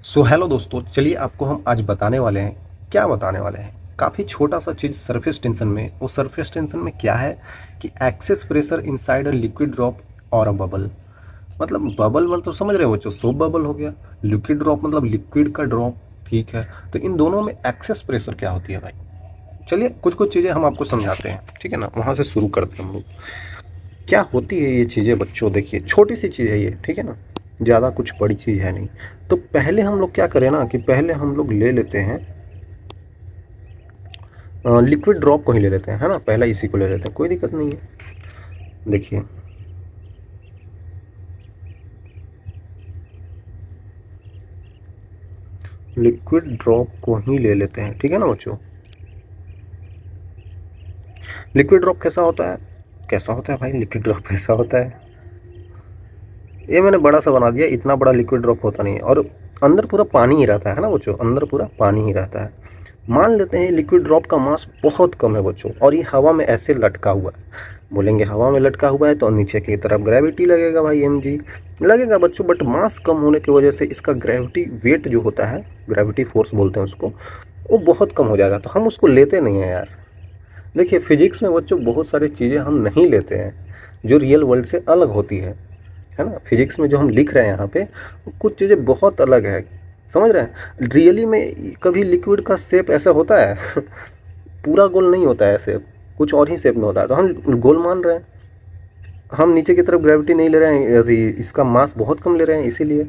Hello दोस्तों, चलिए आपको हम आज बताने वाले हैं। क्या बताने वाले हैं? काफ़ी छोटा सा चीज़ सरफेस टेंशन में। वो सरफेस टेंशन में क्या है कि excess pressure inside a liquid drop और अ बबल। मतलब बबल मतलब समझ रहे हो बच्चों, सोप बबल हो गया। लिक्विड ड्रॉप मतलब लिक्विड का ड्रॉप। ठीक है, तो इन दोनों में एक्सेस प्रेशर क्या होती है भाई? चलिए कुछ कुछ चीज़ें हम आपको समझाते हैं, ठीक है ना। वहाँ से शुरू करते हैं हम लोग। क्या होती है ये चीज़ें बच्चों? देखिए, छोटी सी चीज़ है ये, ठीक है ना। ज़्यादा कुछ बड़ी चीज़ है नहीं। तो पहले हम लोग क्या करें ना कि पहले हम लोग ले लेते हैं लिक्विड ड्रॉप को ही ले लेते हैं, है ना। पहला इसी को ले लेते हैं, कोई दिक्कत नहीं है। देखिए, लिक्विड ड्रॉप को ही ले लेते हैं, ठीक है ना बच्चों। लिक्विड ड्रॉप कैसा होता है? कैसा होता है भाई लिक्विड ड्रॉप? कैसा होता है? ये मैंने बड़ा सा बना दिया, इतना बड़ा लिक्विड ड्रॉप होता नहीं है। और अंदर पूरा पानी ही रहता है ना बच्चों, अंदर पूरा पानी ही रहता है। मान लेते हैं लिक्विड ड्रॉप का मास बहुत कम है बच्चों, और ये हवा में ऐसे लटका हुआ है। बोलेंगे हवा में लटका हुआ है तो नीचे की तरफ ग्रेविटी लगेगा भाई, एम जी लगेगा बच्चों। बट मास कम होने की वजह से इसका ग्रेविटी वेट जो होता है, ग्रेविटी फोर्स बोलते हैं उसको, वो बहुत कम हो जाएगा। तो हम उसको लेते नहीं हैं यार। देखिए, फिजिक्स में बच्चों बहुत सारी चीज़ें हम नहीं लेते हैं जो रियल वर्ल्ड से अलग होती है ना। फिजिक्स में जो हम लिख रहे हैं यहाँ पे, कुछ चीज़ें बहुत अलग है। समझ रहे हैं? रियली में कभी लिक्विड का शेप ऐसा होता है पूरा गोल नहीं होता है शेप, कुछ और ही शेप में होता है। तो हम गोल मान रहे हैं, हम नीचे की तरफ ग्रेविटी नहीं ले रहे हैं, इसका मास बहुत कम ले रहे हैं। इसीलिए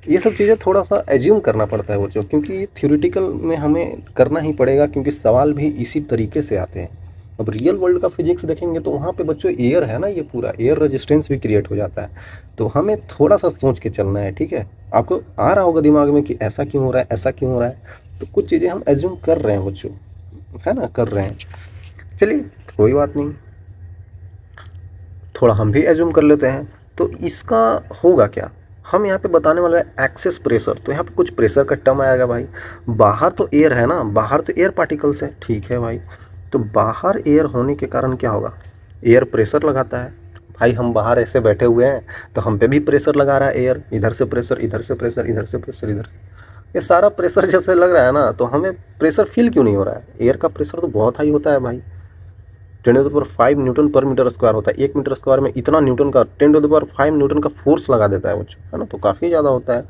ये सब चीज़ें थोड़ा सा एज्यूम करना पड़ता है बच्चों, क्योंकि ये थ्योरेटिकल में हमें करना ही पड़ेगा, क्योंकि सवाल भी इसी तरीके से आते हैं। अब रियल वर्ल्ड का फिजिक्स देखेंगे तो वहाँ पे बच्चों एयर है ना, ये पूरा एयर रेजिस्टेंस भी क्रिएट हो जाता है। तो हमें थोड़ा सा सोच के चलना है, ठीक है। आपको आ रहा होगा दिमाग में कि ऐसा क्यों हो रहा है, ऐसा क्यों हो रहा है। तो कुछ चीज़ें हम एज्यूम कर रहे हैं बच्चों, है ना, कर रहे हैं। चलिए कोई बात नहीं, थोड़ा हम भी एज्यूम कर लेते हैं। तो इसका होगा क्या, हम यहाँ पे बताने वाला है एक्सेस प्रेशर। तो यहाँ पे कुछ प्रेशर का टर्म आएगा भाई। बाहर तो एयर है ना, बाहर तो एयर पार्टिकल्स है, ठीक है भाई। तो बाहर एयर होने के कारण क्या होगा, एयर प्रेशर लगाता है भाई। हम बाहर ऐसे बैठे हुए हैं तो हम पे भी प्रेशर लगा रहा है एयर। इधर से प्रेशर, इधर से प्रेशर, इधर से प्रेशर, इधर से, ये सारा प्रेशर जैसे लग रहा है ना। तो हमें प्रेशर फील क्यों नहीं हो रहा है? एयर का प्रेशर तो बहुत हाई होता है भाई। 10⁻5 न्यूटन पर मीटर स्क्वायर होता है। 1 मीटर स्क्वायर में इतना न्यूटन का, 10⁻5 न्यूटन का फोर्स लगा देता है बच्चों, है ना। तो काफ़ी ज़्यादा होता है।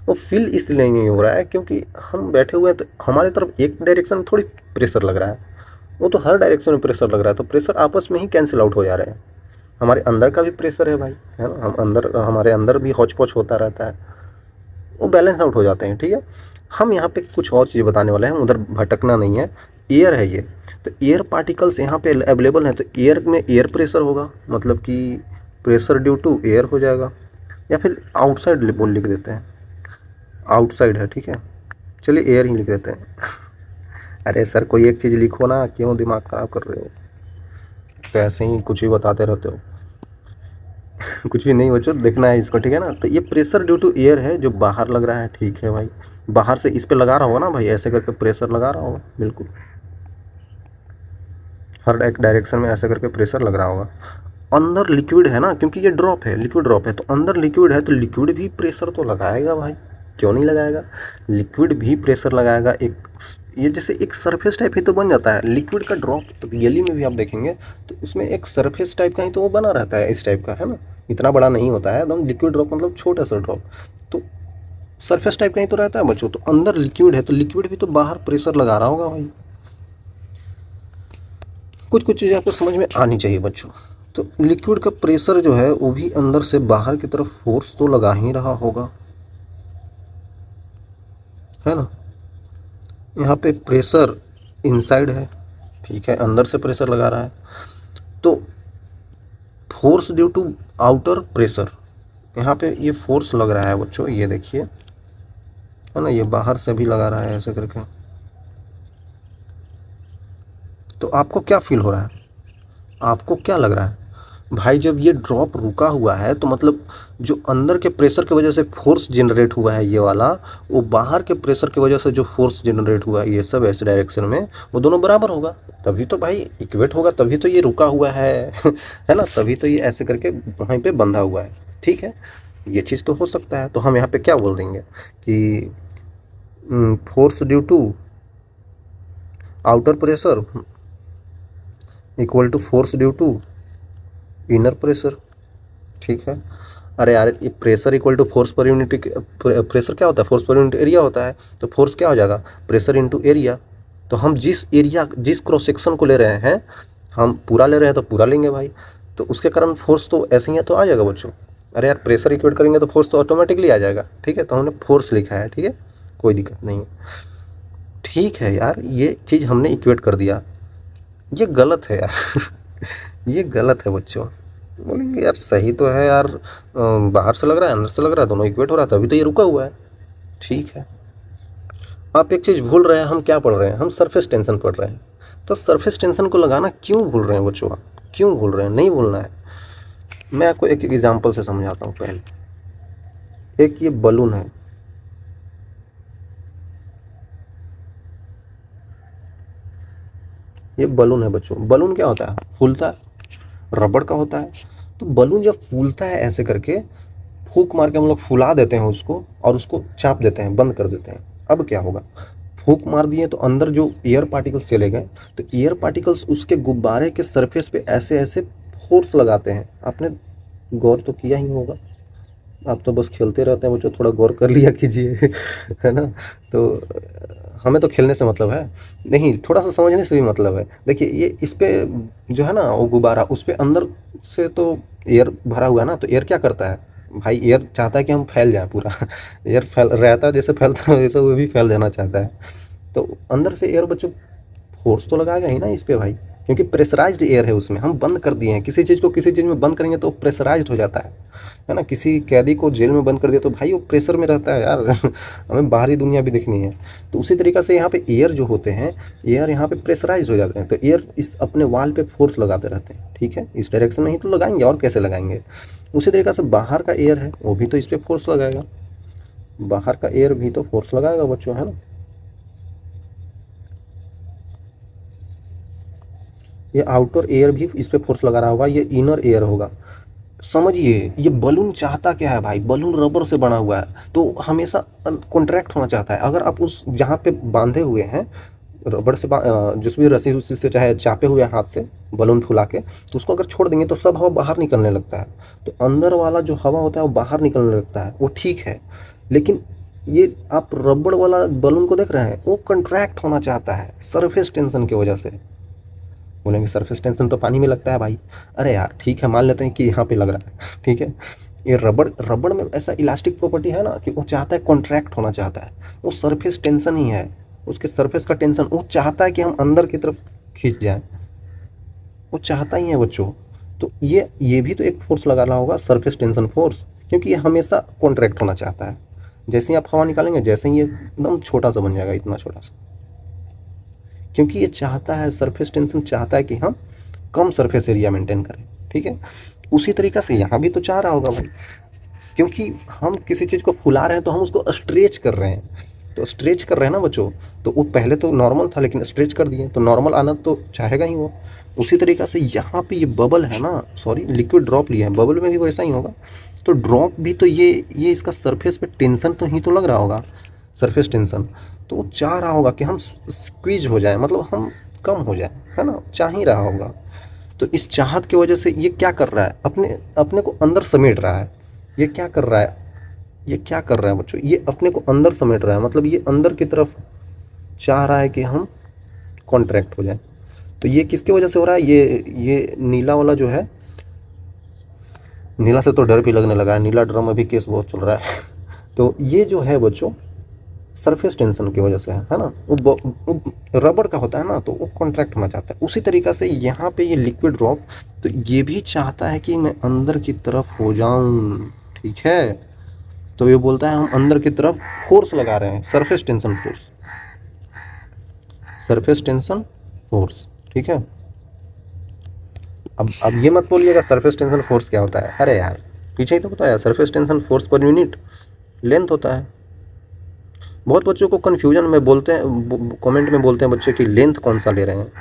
वो फील इसलिए नहीं हो रहा है क्योंकि हम बैठे हुए हैं, तो हमारी तरफ एक डायरेक्शन में थोड़ी प्रेशर लग रहा है, वो तो हर डायरेक्शन में प्रेशर लग रहा है। तो प्रेशर आपस में ही कैंसिल आउट हो जा रहे हैं। हमारे अंदर का भी प्रेशर है भाई, है ना। हम अंदर, हमारे अंदर भी हौच पौच होता रहता है, वो बैलेंस आउट हो जाते हैं, ठीक है। हम यहाँ पे कुछ और चीज़ बताने वाले हैं, उधर भटकना नहीं है। एयर है ये, तो एयर पार्टिकल्स यहाँ पे अवेलेबल हैं। तो एयर में एयर प्रेशर होगा, मतलब कि प्रेशर ड्यू टू एयर हो जाएगा। या फिर आउटसाइड बोल लिख देते हैं, आउटसाइड है, ठीक है। चलिए एयर ही लिख देते हैं अरे सर, कोई एक चीज़ लिखो ना, क्यों दिमाग ख़राब कर रहे हो? तो ऐसे ही कुछ भी बताते रहते हो कुछ भी नहीं बच्चों, देखना है इसको, ठीक है ना। तो ये प्रेशर ड्यू टू एयर है जो बाहर लग रहा है, ठीक है भाई। बाहर से इस पे लगा रहा होगा ना भाई, ऐसे करके प्रेशर लगा रहा होगा, बिल्कुल हर एक डायरेक्शन में ऐसे करके प्रेशर लग रहा होगा। अंदर लिक्विड है ना, क्योंकि ये ड्रॉप है, लिक्विड ड्रॉप है, तो अंदर लिक्विड है तो लिक्विड भी प्रेशर तो लगाएगा भाई, क्यों नहीं लगाएगा। लिक्विड भी प्रेशर लगाएगा। एक ये जैसे एक सरफेस टाइप ही तो बन जाता है लिक्विड का ड्रॉप। रियली में भी आप देखेंगे तो उसमें एक सरफेस टाइप का ही तो वो बना रहता है, इस टाइप का, है ना। इतना बड़ा नहीं होता है एकदम, लिक्विड ड्रॉप मतलब छोटा सा ड्रॉप। तो सरफेस टाइप का ही तो रहता है बच्चों। तो अंदर लिक्विड है तो लिक्विड भी तो बाहर प्रेशर लगा रहा होगा भाई। कुछ कुछ चीज़ें आपको समझ में आनी चाहिए बच्चों। तो लिक्विड का प्रेशर जो है वो भी अंदर से बाहर की तरफ फोर्स तो लगा ही रहा होगा, है ना। यहाँ पे प्रेशर इनसाइड है, ठीक है, अंदर से प्रेशर लगा रहा है। तो force due to outer pressure, यहाँ पे ये फोर्स लग रहा है बच्चों, ये देखिए, है ना। ये बाहर से भी लगा रहा है ऐसे करके। तो आपको क्या फील हो रहा है, आपको क्या लग रहा है भाई? जब ये ड्रॉप रुका हुआ है तो मतलब जो अंदर के प्रेशर की वजह से फोर्स जनरेट हुआ है ये वाला, वो बाहर के प्रेशर की वजह से जो फोर्स जनरेट हुआ है ये सब ऐसे डायरेक्शन में, वो दोनों बराबर होगा, तभी तो भाई इक्वेट होगा, तभी तो ये रुका हुआ है है ना। तभी तो ये ऐसे करके वहीं पे बंधा हुआ है, ठीक है। ये चीज़ तो हो सकता है। तो हम यहाँ पे क्या बोल देंगे कि force due to outer pressure equal to force due to inner pressure. ठीक है। अरे यार, ये pressure equal to force per unit, pressure क्या होता है? फोर्स पर यूनिट एरिया होता है। तो फोर्स क्या हो जाएगा? Pressure into area. तो हम जिस एरिया, जिस क्रॉस सेक्शन को ले रहे हैं, हम पूरा ले रहे हैं तो पूरा लेंगे भाई, तो उसके कारण फोर्स तो ऐसे ही है, तो आ जाएगा बच्चों। अरे यार, प्रेशर इक्वेट करेंगे तो फोर्स तो ऑटोमेटिकली आ जाएगा। ठीक है, तो हमने फोर्स लिखा है। ठीक है, कोई दिक्कत नहीं है। ठीक है यार, ये चीज़ हमने इक्वेट कर दिया। ये गलत है यार ये गलत है बच्चों। बोलेंगे यार सही तो है यार, बाहर से लग रहा है अंदर से लग रहा है, दोनों इक्वेट हो रहा था, अभी तो ये रुका हुआ है। ठीक है, आप एक चीज़ भूल रहे हैं। हम क्या पढ़ रहे हैं? हम सरफेस टेंशन पढ़ रहे हैं। तो सरफेस टेंशन को लगाना क्यों भूल रहे हैं बच्चों? आप क्यों भूल रहे हैं? नहीं भूलना है। मैं आपको एक एक एग्जाम्पल से समझाता हूँ। पहले एक ये बलून है, ये बलून है बच्चों। बलून क्या होता है? फूलता है, रबड़ का होता है। तो बलून जब फूलता है ऐसे करके, फूंक मार के हम लोग फुला देते हैं उसको, और उसको चाप देते हैं, बंद कर देते हैं। अब क्या होगा? फूंक मार दिए तो अंदर जो एयर पार्टिकल्स चले गए, तो एयर पार्टिकल्स उसके गुब्बारे के सरफेस पे ऐसे ऐसे फोर्स लगाते हैं। आपने गौर तो किया ही होगा। आप तो बस खेलते रहते हैं बच्चों, थोड़ा गौर कर लिया कीजिए है ना। तो हमें तो खेलने से मतलब है नहीं, थोड़ा सा समझने से भी मतलब है। देखिए, ये इस पे जो है ना वो गुब्बारा, उस पे अंदर से तो एयर भरा हुआ है ना, तो एयर क्या करता है भाई? एयर चाहता है कि हम फैल जाएं पूरा एयर फैल रहता है, जैसे फैलता है वैसे वो भी फैल जाना चाहता है। तो अंदर से एयर बच्चों फोर्स तो लगाएगा ही ना इस पे भाई, क्योंकि प्रेशराइज्ड एयर है उसमें। हम बंद कर दिए हैं किसी चीज़ को, किसी चीज़ में बंद करेंगे तो प्रेशराइज्ड हो जाता है ना। किसी कैदी को जेल में बंद कर दिया तो भाई वो प्रेशर में रहता है यार हमें बाहरी दुनिया भी देखनी है। तो उसी तरीक़े से यहाँ पे एयर जो होते हैं, एयर यहाँ पे प्रेशराइज हो जाते हैं, तो एयर इस अपने वाल पे फोर्स लगाते रहते हैं। ठीक है, इस डायरेक्शन में ही तो लगाएंगे, और कैसे लगाएंगे? उसी तरीक़े से बाहर का एयर है, वो भी तो इस पर फोर्स लगाएगा। बाहर का एयर भी तो फोर्स लगाएगा बच्चों, है ना। ये आउटर एयर भी इस पे फोर्स लगा रहा होगा, ये इनर एयर होगा। समझिए, ये बलून चाहता क्या है भाई? बलून रबर से बना हुआ है, तो हमेशा कॉन्ट्रैक्ट होना चाहता है। अगर आप उस जहाँ पे बांधे हुए हैं रबड़ से, जिस भी रस्सी उसी से चाहे चापे हुए हाथ से बलून फुला के, तो उसको अगर छोड़ देंगे तो सब हवा बाहर निकलने लगता है। तो अंदर वाला जो हवा होता है वो बाहर निकलने लगता है, वो ठीक है। लेकिन ये आप रबड़ वाला बलून को देख रहे हैं, वो कॉन्ट्रैक्ट होना चाहता है सरफेस टेंशन की वजह से। बोलेंगे सरफेस टेंशन तो पानी में लगता है भाई। अरे यार ठीक है, मान लेते हैं कि यहाँ पे लग रहा है। ठीक है, ये रबड़, रबड़ में ऐसा इलास्टिक प्रॉपर्टी है ना कि वो चाहता है, कॉन्ट्रैक्ट होना चाहता है। वो सरफेस टेंशन ही है, उसके सरफेस का टेंशन। वो चाहता है कि हम अंदर की तरफ खींच जाए, वो चाहता ही है बच्चों। तो ये भी तो एक फोर्स लगा रहा होगा, सरफेस टेंशन फोर्स, क्योंकि ये हमेशा कॉन्ट्रैक्ट होना चाहता है। जैसे ही आप हवा निकालेंगे, जैसे ही ये एकदम छोटा सा बन जाएगा, इतना छोटा सा, क्योंकि ये चाहता है, सरफेस टेंशन चाहता है कि हम कम सरफेस एरिया मेंटेन करें। ठीक है, उसी तरीक़े से यहाँ भी तो चाह रहा होगा भाई, क्योंकि हम किसी चीज़ को फुला रहे हैं तो हम उसको स्ट्रेच कर रहे हैं। तो स्ट्रेच कर रहे हैं ना बच्चों, तो वो पहले तो नॉर्मल था लेकिन स्ट्रेच कर दिए, तो नॉर्मल आना तो चाहेगा ही वो। उसी तरीक़े से यहाँ पे ये बबल है ना, सॉरी लिक्विड ड्रॉप लिया है, बबल में भी वैसा ही होगा। तो ड्रॉप भी तो ये इसका सरफेस पे टेंशन तो ही तो लग रहा होगा, सरफेस टेंशन। तो वो चाह रहा होगा कि हम स्क्वीज हो जाए, मतलब हम कम हो जाए, है ना, चाह ही रहा होगा। तो इस चाहत की वजह से ये क्या कर रहा है? अपने अपने को अंदर समेट रहा है। ये क्या कर रहा है? ये क्या कर रहा है बच्चों? ये अपने को अंदर समेट रहा है, मतलब ये अंदर की तरफ चाह रहा है कि हम कॉन्ट्रैक्ट हो जाए। तो ये किसकी वजह से हो रहा है? ये नीला वाला जो है, नीला से तो डर भी लगने लगा है, नीला ड्रम में भी केस बहुत चल रहा है तो ये जो है बच्चों सरफेस टेंशन की वजह से है ना। वो रबड़ का होता है ना, तो वो कॉन्ट्रैक्ट होना चाहता है। उसी तरीक़ा से यहाँ पे ये लिक्विड ड्रॉप, तो ये भी चाहता है कि मैं अंदर की तरफ हो जाऊँ। ठीक है, तो ये बोलता है हम अंदर की तरफ फोर्स लगा रहे हैं, surface tension force, surface tension force. ठीक है, अब ये मत बोलिएगा सरफेस टेंशन फोर्स क्या होता है। अरे यार पीछे ही तो बताया, surface tension force per unit length होता है। बहुत बच्चों को कन्फ्यूजन में बोलते हैं, कमेंट में बोलते हैं बच्चे कि लेंथ कौन सा ले रहे हैं।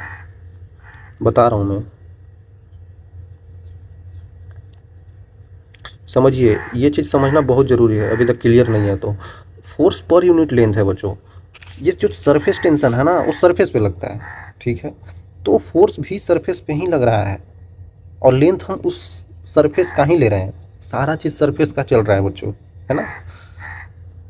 बता रहा हूँ मैं, समझिए, ये चीज़ समझना बहुत ज़रूरी है, अभी तक क्लियर नहीं है तो। फोर्स पर यूनिट लेंथ है बच्चों, ये जो सरफेस टेंशन है ना वो सरफेस पे लगता है, ठीक है। तो फोर्स भी सरफेस पे ही लग रहा है और लेंथ हम उस सरफेस का ही ले रहे हैं। सारा चीज़ सरफेस का चल रहा है बच्चों, है ना,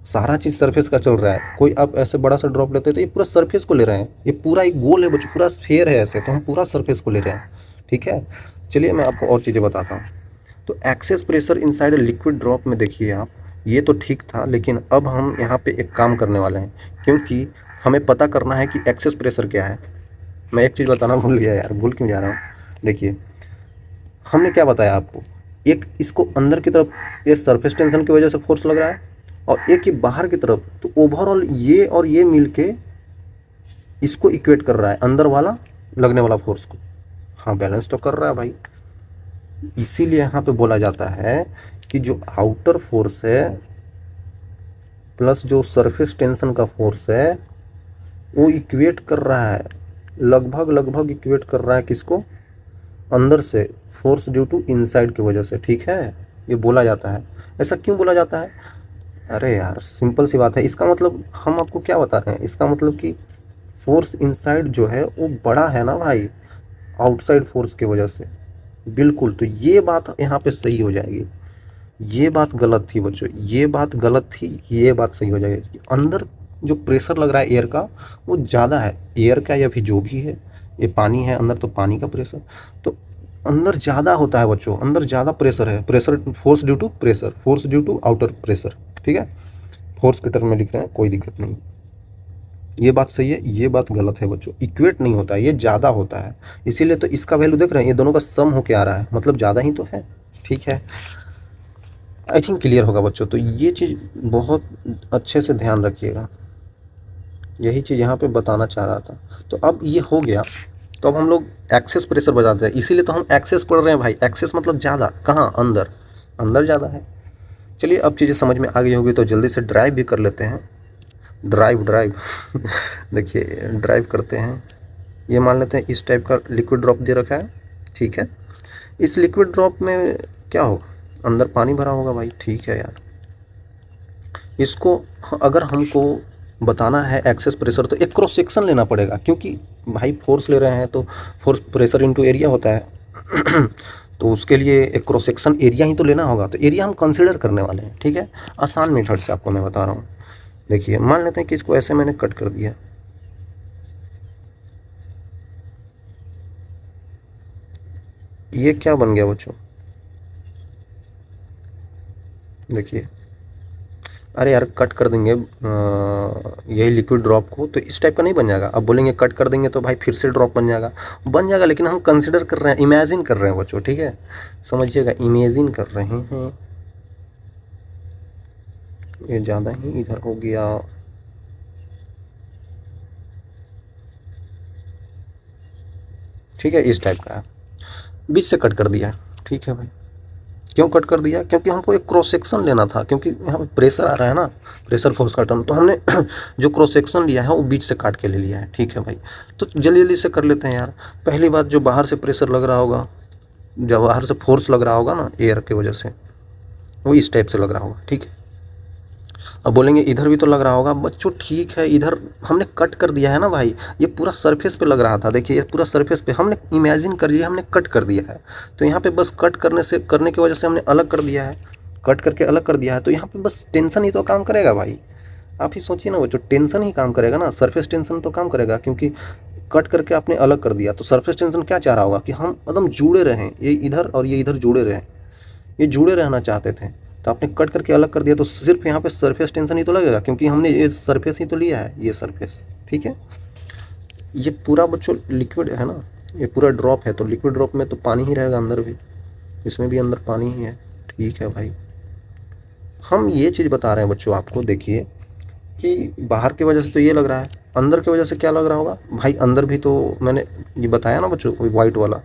सारा चीज़ सरफेस का चल रहा है। कोई आप ऐसे बड़ा सा ड्रॉप लेते हैं तो ये पूरा सरफेस को ले रहे हैं, ये पूरा एक गोल है बच्चों, पूरा स्फेयर है ऐसे, तो हम पूरा सरफेस को ले रहे हैं, ठीक है। चलिए मैं आपको और चीज़ें बताता हूँ। तो excess pressure inside a liquid drop में देखिए आप, ये तो ठीक था, लेकिन अब हम यहाँ पे एक काम करने वाले हैं, क्योंकि हमें पता करना है कि एक्सेस प्रेशर क्या है। मैं एक चीज़ बताना भूल गया यार, भूल क्यों जा रहा हूँ। देखिए हमने क्या बताया आपको, एक इसको अंदर की तरफ ये सरफेस टेंशन की वजह से फोर्स लग रहा है, और एक ये बाहर की तरफ, तो ओवरऑल ये और ये मिलके इसको इक्वेट कर रहा है, अंदर वाला लगने वाला फोर्स को। हाँ बैलेंस तो कर रहा है भाई, इसीलिए यहाँ पे बोला जाता है कि जो आउटर फोर्स है प्लस जो सरफेस टेंशन का फोर्स है वो इक्वेट कर रहा है, लगभग इक्वेट कर रहा है किसको, अंदर से फोर्स ड्यू टू इनसाइड की वजह से, ठीक है। ये बोला जाता है। ऐसा क्यों बोला जाता है? अरे यार सिंपल सी बात है, इसका मतलब हम आपको क्या बता रहे हैं, इसका मतलब कि फोर्स इनसाइड जो है वो बड़ा है ना भाई आउटसाइड फोर्स की वजह से। बिल्कुल, तो ये बात यहाँ पे सही हो जाएगी। ये बात गलत थी बच्चों, ये बात गलत थी, ये बात सही हो जाएगी। अंदर जो प्रेशर लग रहा है एयर का वो ज़्यादा है, एयर का या फिर जो भी है, ये पानी है अंदर तो पानी का प्रेशर तो अंदर ज़्यादा होता है बच्चों, अंदर ज़्यादा प्रेशर है, pressure force due to pressure, force due to outer pressure, ठीक है। फोर्स के टर्म में लिख रहे हैं, कोई दिक्कत नहीं, ये बात सही है, ये बात गलत है बच्चों, इक्वेट नहीं होता है, ये ज़्यादा होता है। इसीलिए तो इसका वैल्यू देख रहे हैं, ये दोनों का सम होके आ रहा है, मतलब ज़्यादा ही तो है, ठीक है। आई थिंक क्लियर होगा बच्चों। तो ये चीज़ बहुत अच्छे से ध्यान रखिएगा, यही चीज़ यहाँ पे बताना चाह रहा था। तो अब ये हो गया, तो अब हम लोग एक्सेस प्रेशर बताते हैं, इसीलिए तो हम एक्सेस पढ़ रहे हैं भाई। एक्सेस मतलब ज़्यादा, कहाँ, अंदर, अंदर ज़्यादा है। चलिए अब चीज़ें समझ में आ गई होगी, तो जल्दी से ड्राइव भी कर लेते हैं। ड्राइव देखिए ड्राइव करते हैं। ये मान लेते हैं इस टाइप का लिक्विड ड्रॉप दे रखा है, ठीक है। इस लिक्विड ड्रॉप में क्या हो, अंदर पानी भरा होगा भाई, ठीक है यार। इसको अगर हमको बताना है एक्सेस प्रेशर तो एक क्रॉस सेक्शन लेना पड़ेगा, क्योंकि भाई फोर्स ले रहे हैं तो फोर्स प्रेशर इनटू एरिया होता है तो उसके लिए एक क्रॉस सेक्शन एरिया ही तो लेना होगा। तो एरिया हम कंसीडर करने वाले हैं, ठीक है। आसान मेथड से आपको मैं बता रहा हूँ। देखिए मान लेते हैं कि इसको ऐसे मैंने कट कर दिया, ये क्या बन गया बच्चों, देखिए, अरे यार कट कर देंगे यही लिक्विड ड्रॉप को तो इस टाइप का नहीं बन जाएगा। अब बोलेंगे कट कर देंगे तो भाई फिर से ड्रॉप बन जाएगा, बन जाएगा, लेकिन हम कंसिडर कर रहे हैं, इमेजिन कर रहे हैं बच्चों, ठीक है, समझिएगा, इमेजिन कर रहे हैं। ये ज़्यादा ही इधर हो गया, ठीक है, इस टाइप का है, बीच से कट कर दिया, ठीक है भाई। क्यों कट कर दिया, क्योंकि हमको एक क्रॉस सेक्शन लेना था, क्योंकि यहाँ पे प्रेशर आ रहा है ना, प्रेशर फोर्स का टर्म, तो हमने जो क्रॉस सेक्शन लिया है वो बीच से काट के ले लिया है, ठीक है भाई। तो जल्दी जल्दी से कर लेते हैं यार। पहली बात, जो बाहर से प्रेशर लग रहा होगा, जब बाहर से फोर्स लग रहा होगा ना एयर की वजह से, वो इस टाइप से लग रहा होगा, ठीक है। अब बोलेंगे इधर भी तो लग रहा होगा बच्चों, ठीक है, इधर हमने कट कर दिया है ना भाई, ये पूरा सरफेस पे लग रहा था, देखिए ये पूरा सरफेस पे हमने इमेजिन कर लिया, हमने कट कर दिया है। तो यहाँ पे बस कट करने की वजह से हमने अलग कर दिया है, कट करके अलग कर दिया है। तो यहाँ पे बस टेंशन ही तो काम करेगा भाई, आप ही सोचिए ना बच्चों, टेंशन ही काम करेगा ना, सरफेस टेंशन तो काम करेगा, क्योंकि कट करके आपने अलग कर दिया। तो सरफेस टेंशन क्या चाह रहा होगा कि हम एकदम जुड़े रहें, ये इधर और ये इधर जुड़े रहें, ये जुड़े रहना चाहते थे। तो आपने कट करके अलग कर दिया, तो सिर्फ यहाँ पे सरफेस टेंशन ही तो लगेगा, क्योंकि हमने ये सरफेस ही तो लिया है, ये सरफेस, ठीक है। ये पूरा बच्चों लिक्विड है ना, ये पूरा ड्रॉप है, तो लिक्विड ड्रॉप में तो पानी ही रहेगा अंदर भी, इसमें भी अंदर पानी ही है, ठीक है भाई। हम ये चीज़ बता रहे हैं बच्चों आपको, देखिए कि बाहर की वजह से तो ये लग रहा है, अंदर की वजह से क्या लग रहा होगा भाई, अंदर भी तो मैंने ये बताया ना बच्चों, कोई वाइट वाला,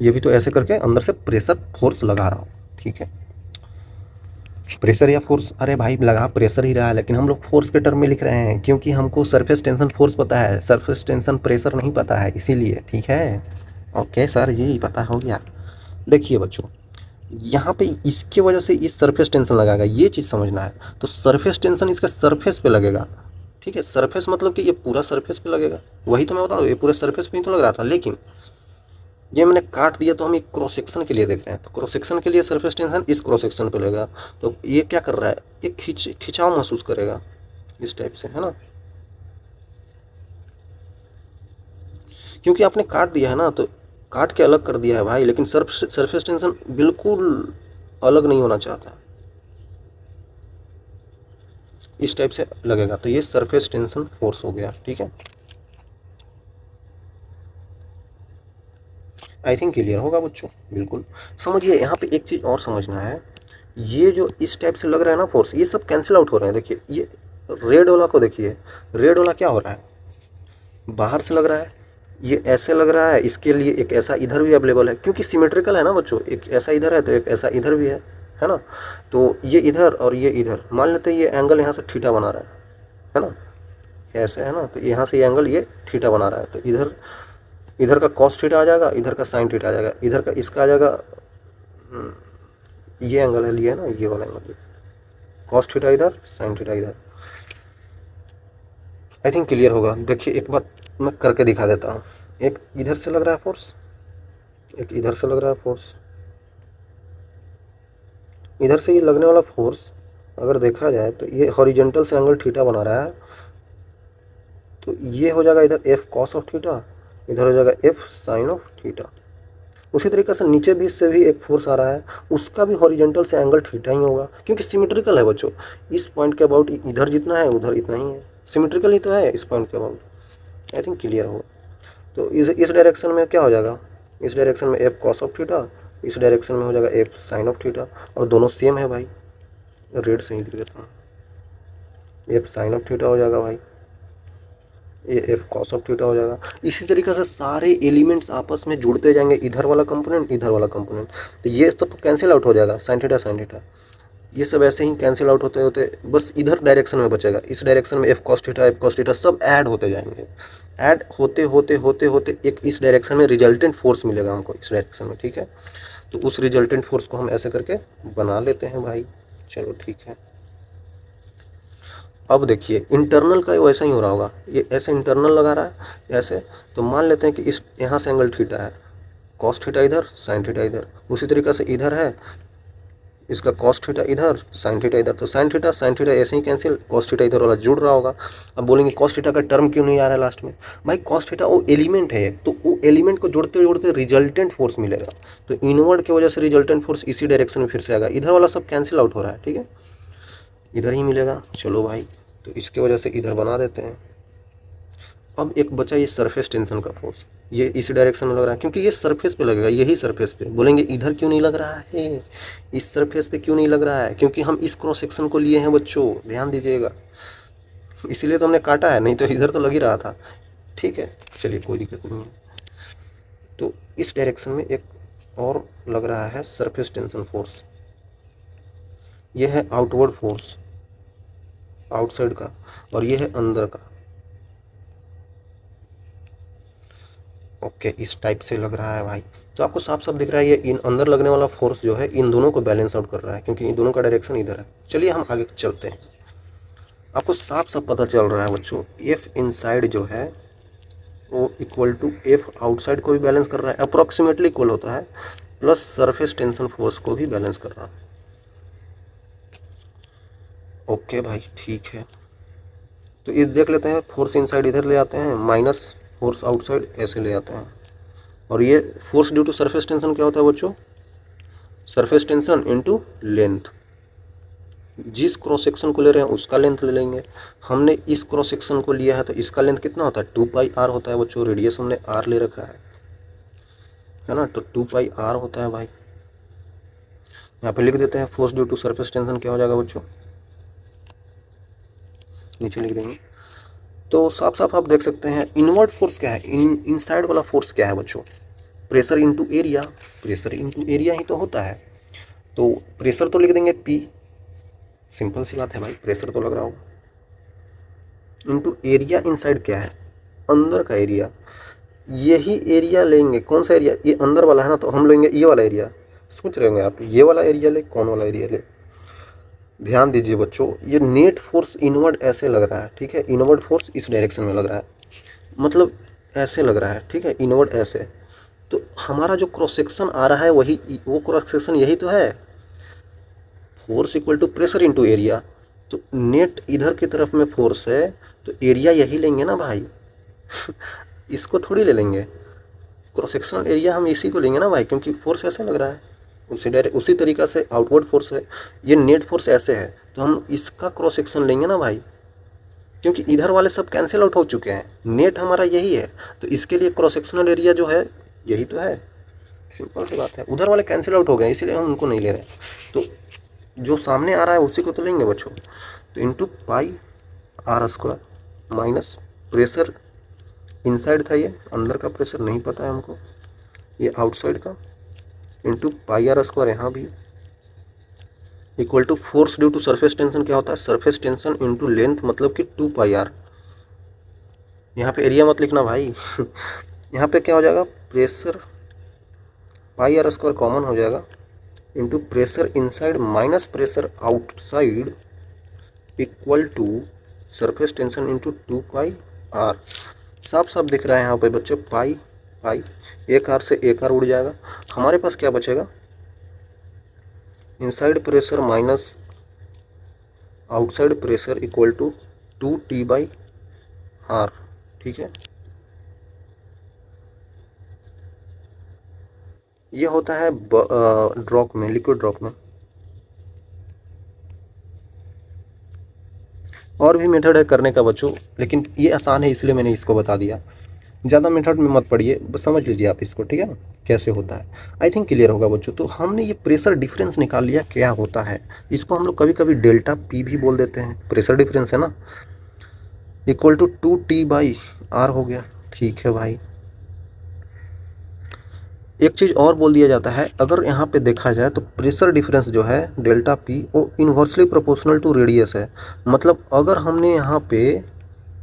ये भी तो ऐसे करके अंदर से प्रेशर फोर्स लगा रहा हूँ, ठीक है। प्रेशर या फोर्स, अरे भाई लगा प्रेशर ही रहा है, लेकिन हम लोग फोर्स के टर्म में लिख रहे हैं, क्योंकि हमको सरफेस टेंशन फोर्स पता है, सरफेस टेंशन प्रेशर नहीं पता है, इसीलिए, ठीक है। ओके सर, यही पता हो गया। देखिए बच्चों, यहाँ पे इसके वजह से इस सरफेस टेंशन लगाएगा, ये चीज़ समझना है। तो सरफेस टेंशन इसका सरफेस पे लगेगा, ठीक है। सरफेस मतलब कि ये पूरा सरफेस पे लगेगा, वही तो मैं बता रहा हूँ, ये पूरे सरफेस पे ही तो लग रहा था। लेकिन ये मैंने काट दिया तो हम एक क्रॉस सेक्शन के लिए देख रहे हैं, तो क्रॉस सेक्शन के लिए सरफेस टेंशन इस क्रॉस सेक्शन पे लगेगा। तो ये क्या कर रहा है, एक खिंचाव महसूस करेगा इस टाइप से, है ना, क्योंकि आपने काट दिया है ना, तो काट के अलग कर दिया है भाई, लेकिन सरफेस टेंशन बिल्कुल अलग नहीं होना चाहता, इस टाइप से लगेगा। तो ये सरफेस टेंशन फोर्स हो गया, ठीक है। आई थिंक क्लियर होगा बच्चों, बिल्कुल। समझिए यहाँ पे एक चीज़ और समझना है, ये जो इस टाइप से लग रहा है ना फोर्स, ये सब कैंसिल आउट हो रहे हैं। देखिए ये रेड वाला को देखिए, रेड वाला क्या हो रहा है, बाहर से लग रहा है, ये ऐसे लग रहा है, इसके लिए एक ऐसा इधर भी अवेलेबल है, क्योंकि सिमेट्रिकल है ना बच्चों, एक ऐसा इधर है तो एक ऐसा इधर भी है ना। तो ये इधर और ये इधर, मान लेते हैं ये एंगल यहाँ से थीटा बना रहा है ना, ऐसे है ना, तो यहाँ से ये एंगल ये थीटा बना रहा है, तो इधर इधर का कॉस थीटा आ जाएगा, इधर का साइन थीटा आ जाएगा, इधर का इसका आ जाएगा, ये एंगल है लिया है ना, ये वाला एंगल, कॉस थीटा इधर, साइन थीटा इधर। आई थिंक क्लियर होगा। देखिए एक बात मैं करके दिखा देता हूँ, एक इधर से लग रहा है फोर्स, एक इधर से लग रहा है फोर्स। इधर से ये लगने वाला फोर्स अगर देखा जाए तो ये हॉरिजेंटल से एंगल थीटा बना रहा है, तो ये हो जाएगा इधर एफ कॉस ऑफ थीटा, इधर हो जाएगा एफ साइन ऑफ थीटा। उसी तरीके से नीचे भी इससे भी एक फोर्स आ रहा है, उसका भी हॉरिजेंटल से एंगल थीटा ही होगा, क्योंकि सिमेट्रिकल है बच्चों। इस पॉइंट के अबाउट इधर जितना है उधर इतना ही है, सिमेट्रिकल ही तो है इस पॉइंट के अबाउट। आई थिंक क्लियर होगा। तो इस डायरेक्शन में क्या हो जाएगा, इस डायरेक्शन में एफ कॉस ऑफ थीटा, इस डायरेक्शन में हो जाएगा एफ साइन ऑफ थीटा, और दोनों सेम है भाई, रेड से ही लिख देता हूँ, एफ साइन ऑफ थीटा हो जाएगा भाई, ये एफ कॉस ऑफ थीटा हो जाएगा। इसी तरीके से सारे एलिमेंट्स आपस में जुड़ते जाएंगे, इधर वाला कंपोनेंट इधर वाला कंपोनेंट, तो ये सब तो कैंसिल आउट हो जाएगा, साइन थीटा, ये सब ऐसे ही कैंसिल आउट होते होते बस इधर डायरेक्शन में बचेगा, इस डायरेक्शन में एफ कॉस थीटा सब ऐड होते जाएंगे, ऐड होते होते होते होते एक इस डायरेक्शन में रिजल्टेंट फोर्स मिलेगा हमको इस डायरेक्शन में, ठीक है। तो उस रिजल्टेंट फोर्स को हम ऐसे करके बना लेते हैं भाई, चलो ठीक है। अब देखिए इंटरनल का वैसा ही हो रहा होगा, ये ऐसे इंटरनल लगा रहा है ऐसे, तो मान लेते हैं कि इस यहाँ से एंगल थीटा है, कॉस थीटा इधर, साइन थीटा इधर, उसी तरीके से इधर है, इसका कॉस थीटा इधर, साइन थीटा इधर, तो साइन थीटा ऐसे ही कैंसिल, कॉस थीटा इधर वाला जुड़ रहा होगा। अब बोलेंगे कॉस थीटा का टर्म क्यों नहीं आ रहा है लास्ट में, भाई कॉस थीटा वो एलिमेंट है, तो वो एलिमेंट को जोड़ते जोड़ते रिजल्टेंट फोर्स मिलेगा, तो इनवर्ड की वजह से रिजल्टेंट फोर्स इसी डायरेक्शन में फिर से आएगा, इधर वाला सब कैंसिल आउट हो रहा है, ठीक है, इधर ही मिलेगा। चलो भाई, तो इसके वजह से इधर बना देते हैं। अब एक बचा ये सरफेस टेंशन का फोर्स, ये इस डायरेक्शन में लग रहा है, क्योंकि ये सरफेस पे लगेगा, यही सरफेस पे। बोलेंगे इधर क्यों नहीं लग रहा है, इस सरफेस पे क्यों नहीं लग रहा है, क्योंकि हम इस क्रॉस सेक्शन को लिए हैं बच्चों, ध्यान दीजिएगा, इसीलिए तो हमने काटा है, नहीं तो इधर तो लग ही रहा था, ठीक है। चलिए कोई दिक्कत नहीं है। तो इस डायरेक्शन में एक और लग रहा है सरफेस टेंशन फोर्स, ये है आउटवर्ड फोर्स आउटसाइड का, और ये है अंदर का। ओके, इस टाइप से लग रहा है भाई, तो आपको साफ साफ दिख रहा है ये इन अंदर लगने वाला फोर्स जो है इन दोनों को बैलेंस आउट कर रहा है, क्योंकि इन दोनों का डायरेक्शन इधर है। चलिए हम आगे चलते हैं, आपको साफ साफ पता चल रहा है बच्चों, एफ इनसाइड जो है वो इक्वल टू एफ आउटसाइड को भी बैलेंस कर रहा है, अप्रोक्सीमेटली इक्वल होता है, प्लस सरफेस टेंशन फोर्स को भी बैलेंस कर रहा है। ओके भाई ठीक है, तो इस देख लेते हैं, फोर्स इनसाइड इधर ले आते हैं, माइनस फोर्स आउटसाइड ऐसे ले आते हैं, और ये force due to surface tension क्या होता है बच्चों, सरफेस टेंशन इनटू लेंथ, जिस क्रॉस सेक्शन को ले रहे हैं उसका लेंथ ले लेंगे। हमने इस क्रॉस सेक्शन को लिया है तो इसका लेंथ कितना होता है, 2πr होता है बच्चों, रेडियस हमने r ले रखा है ना, तो 2πr होता है भाई। यहाँ पे लिख देते हैं force due to surface tension क्या हो जाएगा बच्चों, नीचे लिख देंगे। तो साफ साफ आप देख सकते हैं इनवर्ड फोर्स क्या है, इनसाइड वाला फोर्स क्या है बच्चों, pressure into area, pressure into area ही तो होता है। तो प्रेशर तो लिख देंगे P, सिंपल सी बात है भाई, प्रेशर तो लग रहा होगा, इनटू एरिया इनसाइड क्या है, अंदर का एरिया, यही एरिया लेंगे, कौन सा एरिया, ये अंदर वाला है ना, तो हम लेंगे ये वाला एरिया, सोच रहे होंगे आप ये वाला एरिया ले कौन वाला एरिया ले। ध्यान दीजिए बच्चों, ये नेट फोर्स इनवर्ड ऐसे लग रहा है, ठीक है, इनवर्ड फोर्स इस डायरेक्शन में लग रहा है, मतलब ऐसे लग रहा है, ठीक है, इनवर्ड ऐसे। तो हमारा जो क्रॉस सेक्शन आ रहा है वही, वो क्रॉस सेक्शन यही तो है, force equal to pressure into area. तो नेट इधर की तरफ में फोर्स है तो एरिया यही लेंगे ना भाई इसको थोड़ी ले लेंगे, क्रॉस सेक्शनल एरिया हम इसी को लेंगे ना भाई, क्योंकि फोर्स ऐसे लग रहा है। उसी तरीक़ा से आउटवर्ड फोर्स है, ये नेट फोर्स ऐसे है तो हम इसका क्रॉस सेक्शन लेंगे ना भाई, क्योंकि इधर वाले सब कैंसिल आउट हो चुके हैं, नेट हमारा यही है तो इसके लिए क्रॉस सेक्शनल एरिया जो है यही तो है। सिंपल सी बात है, उधर वाले कैंसिल आउट हो गए इसलिए हम उनको नहीं ले रहे, तो जो सामने आ रहा है उसी को तो लेंगे बच्चों। तो into pi R square minus pressure inside था, ये अंदर का प्रेशर नहीं पता है हमको, ये आउटसाइड का, इंटू पाई आर स्क्वायर यहाँ भी equal to force due to surface tension. क्या होता है, सरफेस टेंशन इंटू लेंथ, मतलब कि 2 पाई आर। यहाँ पे एरिया मत लिखना भाई यहाँ पे क्या हो जाएगा, pressure pi R square common हो जाएगा into pressure inside minus pressure outside equal to surface tension into 2 pi R. साफ साफ दिख रहा है यहाँ पे बच्चों, पाई पाई, एक आर से एक आर उड़ जाएगा, हमारे पास क्या बचेगा, inside pressure minus outside pressure equal to 2T/R, ठीक है। ये होता है ड्रॉप में, लिक्विड ड्रॉप में। और भी मेथड है करने का बच्चों, लेकिन ये आसान है इसलिए मैंने इसको बता दिया, ज़्यादा मेथड में मत पढ़िए, बस समझ लीजिए आप इसको, ठीक है ना, कैसे होता है। आई थिंक क्लियर होगा बच्चों। तो हमने ये प्रेशर डिफरेंस निकाल लिया क्या होता है, इसको हम लोग कभी कभी डेल्टा पी भी बोल देते हैं, प्रेशर डिफरेंस है ना, इक्वल टू 2T/R हो गया, ठीक है भाई। एक चीज़ और बोल दिया जाता है, अगर यहाँ पे देखा जाए तो प्रेशर डिफरेंस जो है डेल्टा पी वो इन्वर्सली प्रोपोर्शनल टू रेडियस है, मतलब अगर हमने यहाँ पे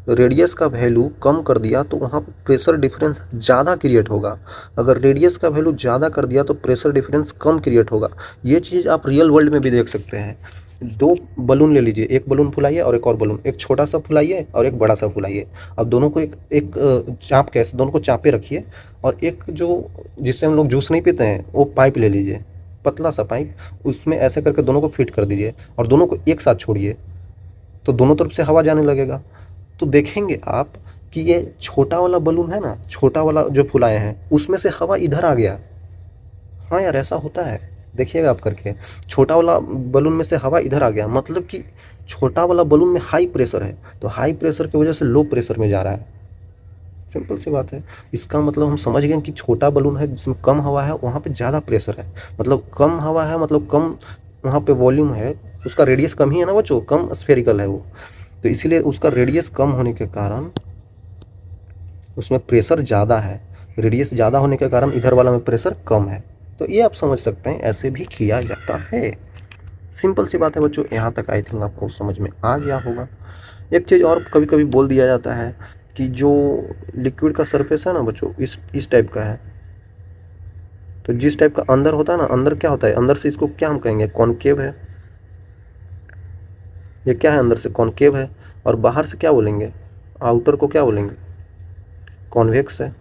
रेडियस का वैल्यू कम कर दिया तो वहाँ पे प्रेशर डिफरेंस ज़्यादा क्रिएट होगा, अगर रेडियस का वैल्यू ज़्यादा कर दिया तो प्रेशर डिफरेंस कम क्रिएट होगा। ये चीज़ आप रियल वर्ल्ड में भी देख सकते हैं। दो बलून ले लीजिए, एक बलून फुलाइए और एक और बलून, एक छोटा सा फुलाइए और एक बड़ा सा फुलाइए। अब दोनों को एक एक चाप कैसे, दोनों को चापे रखिए और एक जो जिससे हम लोग जूस नहीं पीते हैं वो पाइप ले लीजिए, पतला सा पाइप, उसमें ऐसे करके दोनों को फिट कर दीजिए और दोनों को एक साथ छोड़िए तो दोनों तरफ से हवा जाने लगेगा। तो देखेंगे आप कि ये छोटा वाला बलून है ना, छोटा वाला जो फुलाए हैं उसमें से हवा इधर आ गया। हाँ यार ऐसा होता है, देखिएगा आप करके, छोटा वाला बलून में से हवा इधर आ गया, मतलब कि छोटा वाला बलून में हाई प्रेशर है तो हाई प्रेशर की वजह से लो प्रेशर में जा रहा है। सिंपल सी बात है, इसका मतलब हम समझ गए कि छोटा बलून है जिसमें कम हवा है वहाँ पे ज़्यादा प्रेशर है, मतलब कम हवा है मतलब कम वहाँ पे वॉल्यूम है, उसका रेडियस कम ही है ना बच्चों, कम स्फेरिकल है वो, तो इसीलिए उसका रेडियस कम होने के कारण उसमें प्रेशर ज़्यादा है, रेडियस ज़्यादा होने के कारण इधर वाला में प्रेशर कम है। तो ये आप समझ सकते हैं, ऐसे भी किया जाता है। सिंपल सी बात है बच्चों, यहाँ तक आई थिंक आपको समझ में आ गया होगा। एक चीज़ और कभी कभी बोल दिया जाता है कि जो लिक्विड का सरफेस है ना बच्चों, इस टाइप का है, तो जिस टाइप का अंदर होता है ना, अंदर क्या होता है, अंदर से इसको क्या हम कहेंगे, कॉनकेव है, ये क्या है, अंदर से कॉनकेव है, और बाहर से क्या बोलेंगे, आउटर को क्या बोलेंगे, कॉन्वेक्स है।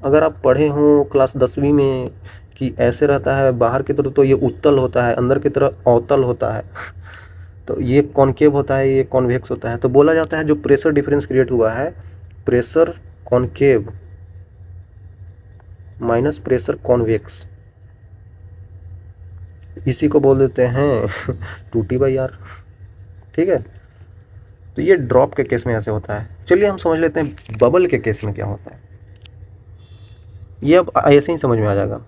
अगर आप पढ़े हों क्लास 10वीं में कि ऐसे रहता है बाहर की तरफ तो ये उत्तल होता है, अंदर की तरफ अवतल होता है तो ये कॉनकेव होता है, ये कॉन्वेक्स होता है। तो बोला जाता है जो प्रेशर डिफरेंस क्रिएट हुआ है, pressure concave minus pressure convex, इसी को बोल देते हैं 2T/R, ठीक है। तो ये ड्रॉप के केस में ऐसे होता है। चलिए हम समझ लेते हैं बबल के केस में क्या होता है, ये अब ऐसे ही समझ में आ जाएगा।